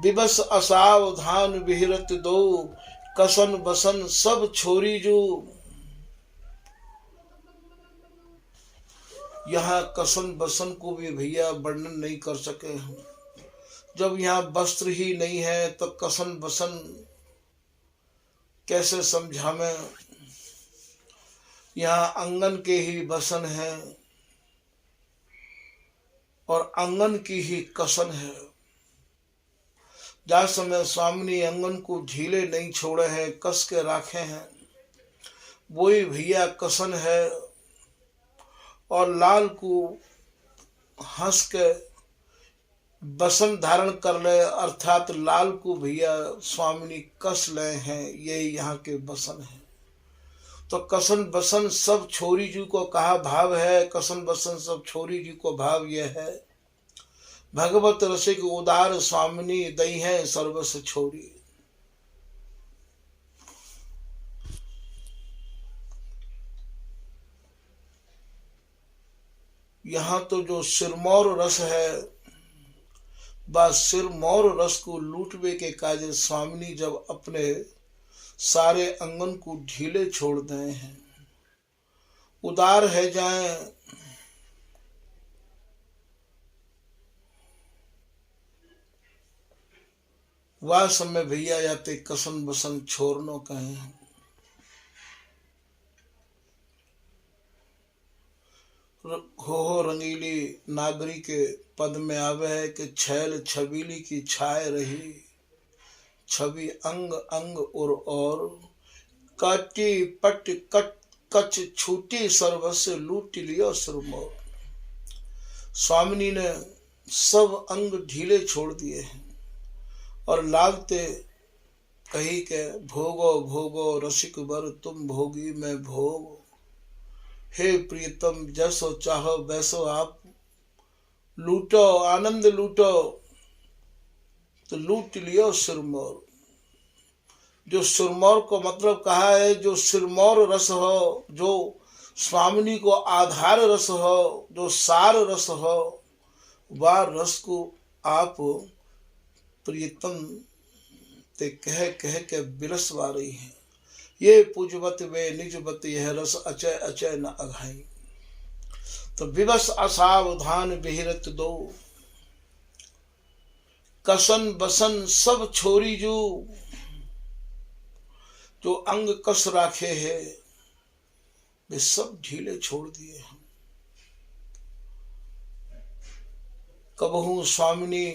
विवश असावधान विहिरत दो, कसन बसन सब छोरी जो। यहाँ कसन बसन को भी भैया वर्णन नहीं कर सके हम। जब यहाँ वस्त्र ही नहीं है तो कसन बसन कैसे समझावे। यहाँ आंगन के ही बसन है और आंगन की ही कसन है। जा समय स्वामिनी आंगन को ढीले नहीं छोड़े हैं, कस के राखे हैं, वही भैया कसन है। और लाल को हंस के बसन धारण कर ले, अर्थात लाल को भैया स्वामिनी कस ले हैं, ये यहाँ के बसन है। तो कसन बसन सब छोरी जी को कहा भाव है। कसन बसन सब छोरी जी को भाव यह है, भगवत रसिक उदार स्वामिनी दई है सर्वस छोरी। यहाँ तो जो सिरमौर रस है, बस सिरमौर रस को लूटवे के काजे स्वामिनी जब अपने सारे अंगन को ढीले छोड़ दे हैं, उदार है जाएं। वह समय भैया जाते कसन बसन छोरनो कहें। हो रंगीली नागरी के पद में आवे है कि छैल छबीली की छाए रही, छवि अंग अंग और काटी पट कट कच छूटी सर्वस्व लूट लियो सुरमोर। स्वामिनी ने सब अंग ढीले छोड़ दिए हैं और लागते कही के भोगो भोगो रसिक बर तुम भोगी मैं भोग। हे प्रियतम जैसो चाहो वैसो आप लूटो, आनंद लूटो। तो लूट लियो सिरमौर। जो सिरमौर को मतलब कहा है जो सिरमौर रस हो, जो स्वामिनी को आधार रस हो, जो सार रस हो, वह रस को आप प्रियतम ते कह कह के बिरसवा रही हैं। ये पूजवत वे निजवत यह रस अचय अचय न अघाई। तो विवश असावधान बिहरत दो, कसन बसन सब छोरी जो अंग कस राखे है वे सब ढीले छोड़ दिए हैं। कबहू स्वामिनी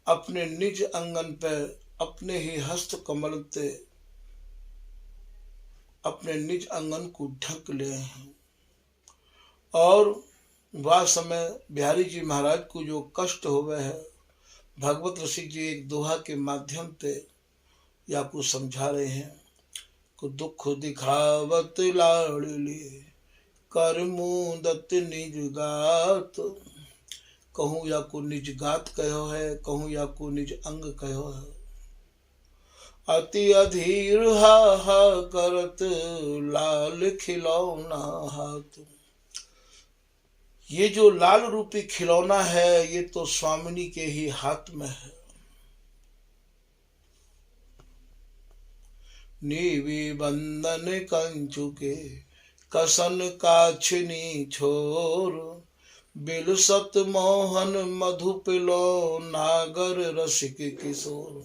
अपने निज अंगन पे अपने ही हस्त कमल ते अपने निज अंगन को ढक ले हैं। और वह समय बिहारी जी महाराज को जो कष्ट हुए है, भगवत रसिक जी एक दोहा के माध्यम से या को समझा रहे हैं को दुख दिखावत लाड़ली कर मुदत निज गात। कहूँ या को निज गात कहो है, कहूँ या को निज अंग कहो है। अति अधीर हा हा करत लाल खिलौना हाथ। ये जो लाल रूपी खिलौना है ये तो स्वामिनी के ही हाथ में है। नीवी बंधन कंचु के कसन काछनी छोर, बिल सत मोहन मधु पिलो नागर रसिक किशोर।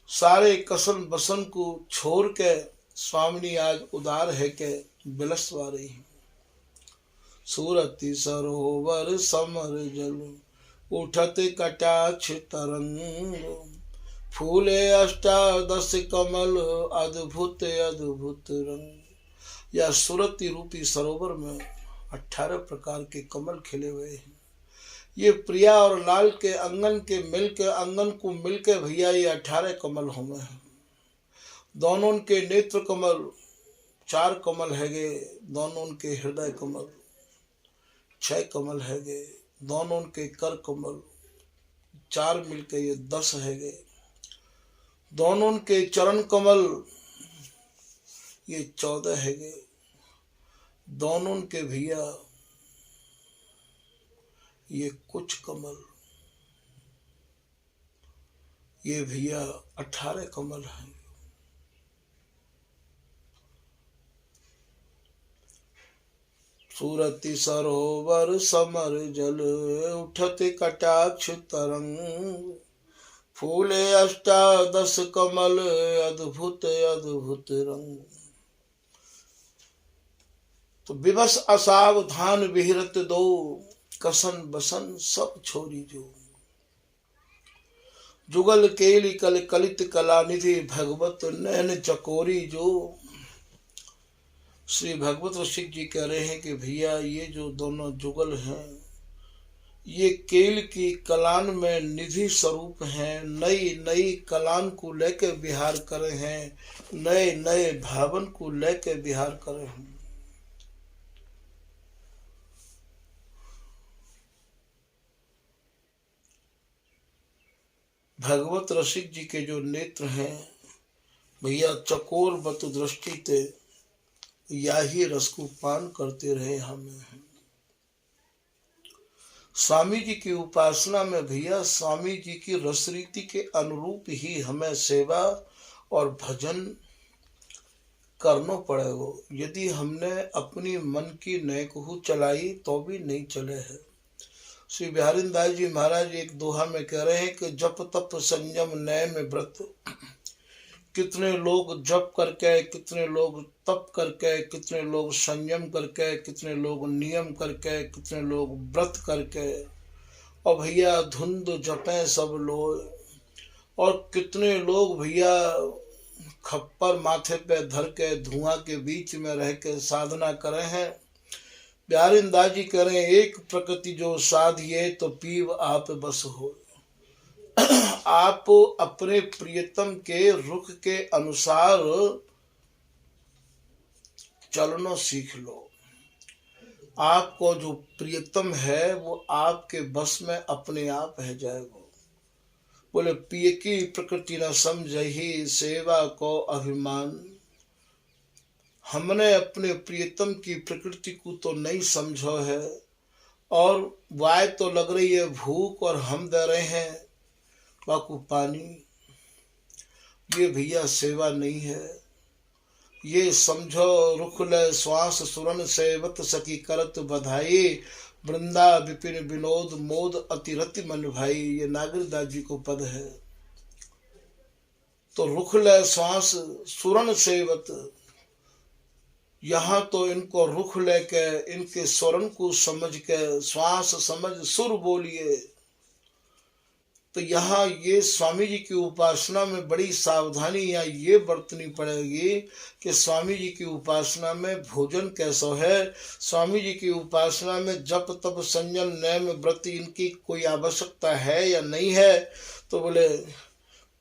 सारे कसन बसन को छोड़ के स्वामिनी आज उदार है के बिलसवा रही है। सूरति सरोवर समर जल उठत कटाक्ष तरंग, फूले अष्टादश कमल अद्भुत अद्भुत रंग। या सुरति रूपी सरोवर में 18 प्रकार के कमल खिले हुए हैं। ये प्रिया और लाल के अंगन को मिलके भैया ये 18 कमल होंगे हैं। दोनों के नेत्र कमल 4 कमल हैगे, दोनों के हृदय कमल 6 कमल हैगे, दोनों के कर कमल 4 मिलके ये 10 हैगे, दोनों के चरण कमल ये 14 हैगे, दोनों के भैया ये कुछ कमल ये भैया 18 कमल हैं। सूरति सरोवर समर जल उठत कटाक्ष तरंग, फूले अष्टादश कमल अद्भुत अद्भुत रंग। तो विवश असावधान विहरत दो, कसन बसन सब छोरी जो। जुगल केली कल कलित कला निधि भगवत नैन चकोरी जो। श्री भगवत रसिक जी कह रहे हैं कि भैया ये जो दोनों जुगल हैं ये केल की कलान में निधि स्वरूप हैं। नई नई कलान को लेके विहार करे हैं, नए नए भावन को लेके विहार करे हैं। भगवत रसिक जी के जो नेत्र हैं भैया चकोर बत दृष्टि ते या ही रस को पान करते रहे हमें। स्वामी जी की उपासना में भैया स्वामी जी की रसरीति के अनुरूप ही हमें सेवा और भजन करनो पड़ेगो। यदि हमने अपनी मन की नय कहू चलाई तो भी नहीं चले है। श्री बिहारी दास जी महाराज एक दोहा में कह रहे हैं कि जप तप संयम नय में व्रत। कितने लोग जप करके, कितने लोग तप करके, कितने लोग संयम करके, कितने लोग नियम करके, कितने लोग व्रत करके, और भैया धुंध जपे सब लोग। और कितने लोग भैया खप्पर माथे पे धर के धुआं के बीच में रह के साधना करे हैं। बिहारी दास जी कह रहे हैं, एक प्रकृति जो साधिए तो पीव आप बस हो। आप अपने प्रियतम के रुख के अनुसार चलना सीख लो। आपको जो प्रियतम है वो आपके बस में अपने आप है जाएगा। बोले पिय की प्रकृति न समझही सेवा को अभिमान। हमने अपने प्रियतम की प्रकृति को तो नहीं समझो है, और वाय तो लग रही है भूख और हम दे रहे हैं बाकू पानी। ये भैया सेवा नहीं है। ये समझो रुख ले श्वास सुरन सेवत सखी करत बधाई। वृंदा विपिन विनोद मोद अतिरति मन भाई। ये नागरदास जी को पद है। तो रुख ले श्वास सुरन सेवत, यहाँ तो इनको रुख लेके इनके स्वरण को समझ के श्वास समझ सुर बोलिए। तो यहाँ ये स्वामी जी की उपासना में बड़ी सावधानी यहाँ ये बरतनी पड़ेगी कि स्वामी जी की उपासना में भोजन कैसा है, स्वामी जी की उपासना में जप तप संयम नियम व्रत इनकी कोई आवश्यकता है या नहीं है। तो बोले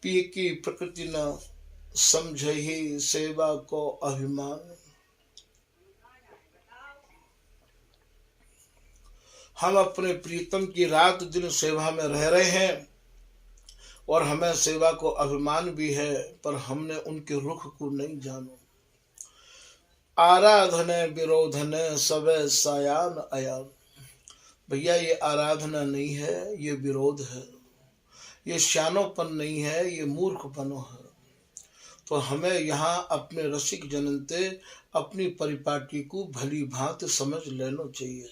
पी की प्रकृति न समझही सेवा को अभिमान। हम अपने प्रीतम की रात दिन सेवा में रह रहे हैं और हमें सेवा को अभिमान भी है, पर हमने उनके रुख को नहीं जानो। आराधने विरोधने सबे सायान अयान। भैया ये आराधना नहीं है, ये विरोध है, ये श्यानोपन नहीं है, ये मूर्खपनो है। तो हमें यहाँ अपने रसिक जनते अपनी परिपाटी को भली भांति समझ लेना चाहिए।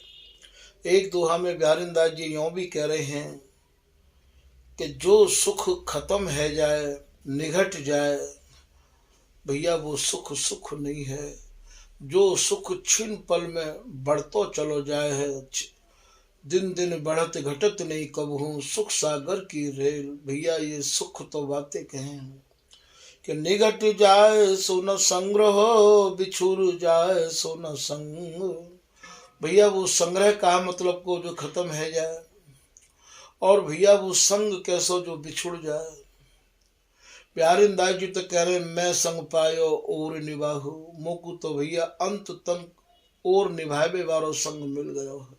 एक दोहा में बिहारी दास जी यूं भी कह रहे हैं कि जो सुख खत्म है जाए निघट जाए, भैया वो सुख सुख नहीं है। जो सुख छिन पल में बढ़तो चलो जाए है, दिन दिन बढ़त घटत नहीं कबहू सुख सागर की रेल। भैया ये सुख तो बातें कहें कि निघट जाए सो न संग्रह, बिछुर जाए सो न संग। भैया वो संग्रह का मतलब को जो खत्म है जाए, और भैया वो संग कैसो जो बिछुड़ जाए। प्यारे दास जी तो कह रहे मैं संग पायो और निभाहू। मोकू तो भैया अंत तन और निभावे वारो संग मिल गयो है।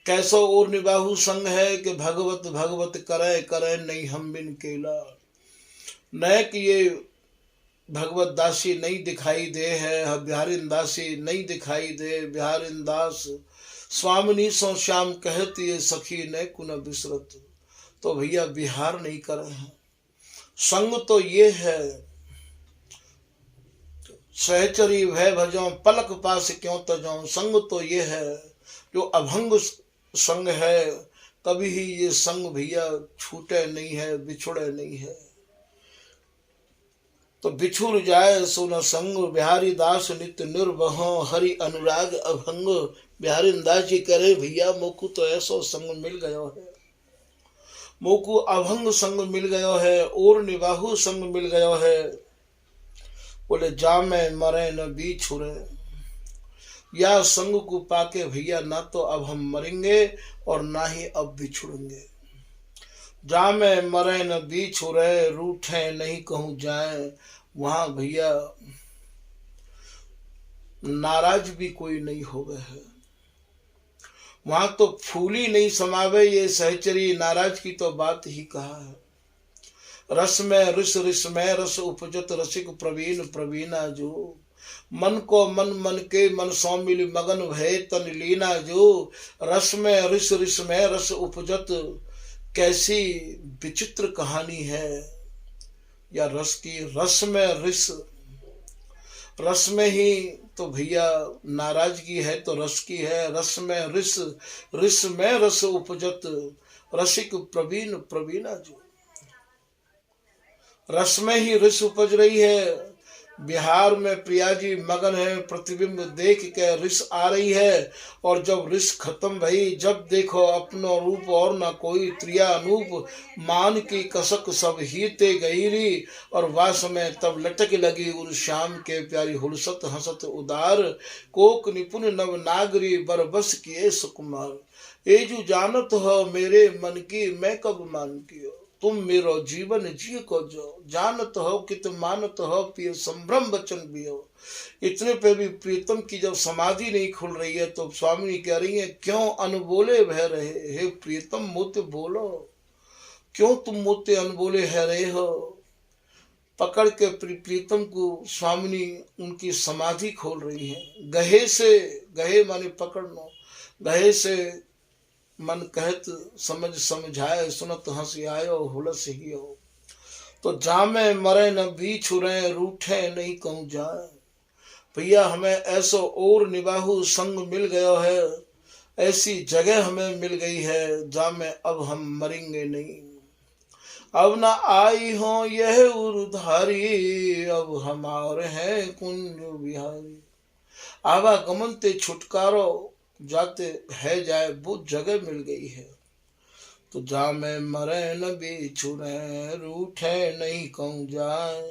कैसो और निभाहू संग है कि भगवत भगवत करे करे नहीं हम बिन केला। न कि ये भगवत दासी नहीं दिखाई दे है, बिहारी दासी नहीं दिखाई दे। बिहारी दास स्वामिनी सो श्याम कहती है सखी ने कुन बिसरत। तो भैया बिहार नहीं कर रहे हैं। संग तो ये है सहचरी भय भजो पलक पास क्यों तजो। संग तो ये है जो अभंग संग है, कभी ही ये संग भैया छूटे नहीं है, बिछुड़े नहीं है। तो बिछुड़ जाए सो न संग, बिहारी दास नित्य निर्वहो हरि अनुराग अभंग। बिहारी दास जी करे भैया मोकू तो ऐसो संग मिल गयो है, मोकू अभंग संग मिल गयो है, और निबाहु संग मिल गयो है। बोले जामे मरे न बिछुरे। या संग को पाके भैया ना तो अब हम मरेंगे और ना ही अब बिछुड़ेंगे। जामे मरे न बिछुरे, रूठे नहीं कहूँ जाए। वहां भैया नाराज भी कोई नहीं हो गए है। वहां तो फूली नहीं समावे, ये सहचरी नाराज की तो बात ही कहा है। रस में रिस रिस में रस उपजत रसिक प्रवीण प्रवीणा जो। मन को मन मन के मन सौ मिल मगन भय तन लीना जो। रस में रिस रिस में रस उपजत, कैसी विचित्र कहानी है। या रस की रस में रिस, रस में ही तो भैया नाराजगी है तो रस की है। रस में रिस, रिस में रस उपजत, रसिक प्रवीण प्रवीणा जो। रस में ही रिस उपज रही है। बिहार में प्रिया जी मगन है, प्रतिबिंब देख के रिस आ रही है। और जब रिस खत्म भई, जब देखो अपनो रूप और न कोई, त्रिया अनूप मान की कसक सब ही ते गईरी। और वास में तब लटक लगी उन श्याम के प्यारी, हुलसत हंसत उदार, कोक निपुण नव नागरी बरबस किए सुकुमार। एजू जानत हो मेरे मन की, मैं कब मान कियो, तुम मेरो जीवन जी को जो, जानत हो कित मानत हो, पिय संभ्रम वचन भी हो। इतने पे भी प्रीतम की जब समाधि नहीं खुल रही है तो स्वामी कह रही है, क्यों अनबोले बह रहे, हे प्रीतम मोते बोलो, क्यों तुम मोते अनबोले है रहे हो। पकड़ के प्रीतम को स्वामिनी उनकी समाधि खोल रही है। गहे से, गहे माने पकड़ना, गहे से मन कहत समझ समझाए, सुनत हंसी आयो हुलस ही हो। तो जामे मरे न बीच रहे, रूठे नहीं कहूँ जाए। भैया हमें ऐसो और निबाहु संग मिल गया है, ऐसी जगह हमें मिल गई है जामे अब हम मरेंगे नहीं। अब न आई हो यह उधारी, अब हमारे हैं कुंज बिहारी। आवागमन ते छुटकारो जाते है जाए वो जगह मिल गई है। तो जा मैं मरे न बिछुरे, रूठे नहीं कहूँ जाए।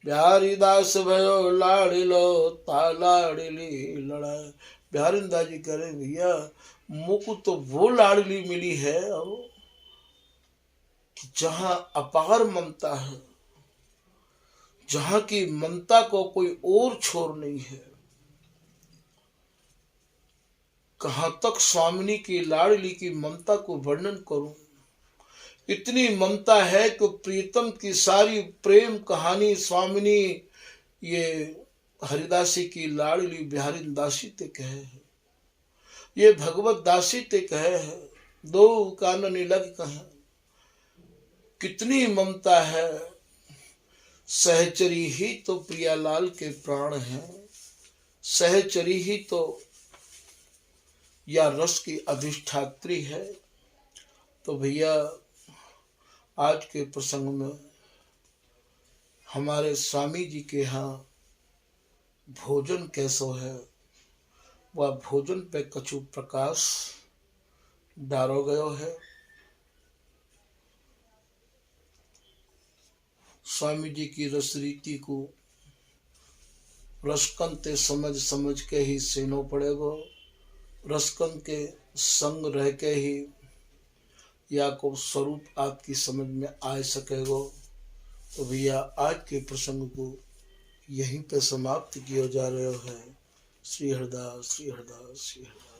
बिहारी दास भयो लाड़िलो, ता लाड़िली लड़ाए। बिहारी दास जी कह रहे भैया मुझको तो वो लाड़ली मिली है अब कि जहाँ अपार ममता है, जहाँ की ममता को कोई और छोर नहीं है। कहाँ तक स्वामिनी की लाडली की ममता को वर्णन करूं। इतनी ममता है कि प्रीतम की सारी प्रेम कहानी स्वामिनी ये हरिदासी की लाडली बिहारी दासी ते कहे है, ये भगवत दासी ते कहे है। दो काननी लग कहे, कितनी ममता है। सहचरी ही तो प्रियालाल के प्राण हैं, सहचरी ही तो या रस की अधिष्ठात्री है। तो भैया आज के प्रसंग में हमारे स्वामी जी के यहाँ भोजन कैसो है, वह भोजन पे कछु प्रकाश डालो गयो है। स्वामी जी की रस रीति को रसकन ते समझ समझ के ही सेनो पड़ेगो, रसकन के संग रह के ही या को स्वरूप आपकी समझ में आ सकेगो। तो भैया आज के प्रसंग को यहीं पे समाप्त किया जा रहा है। श्री हरदास, श्री हरदास, श्री हरदास।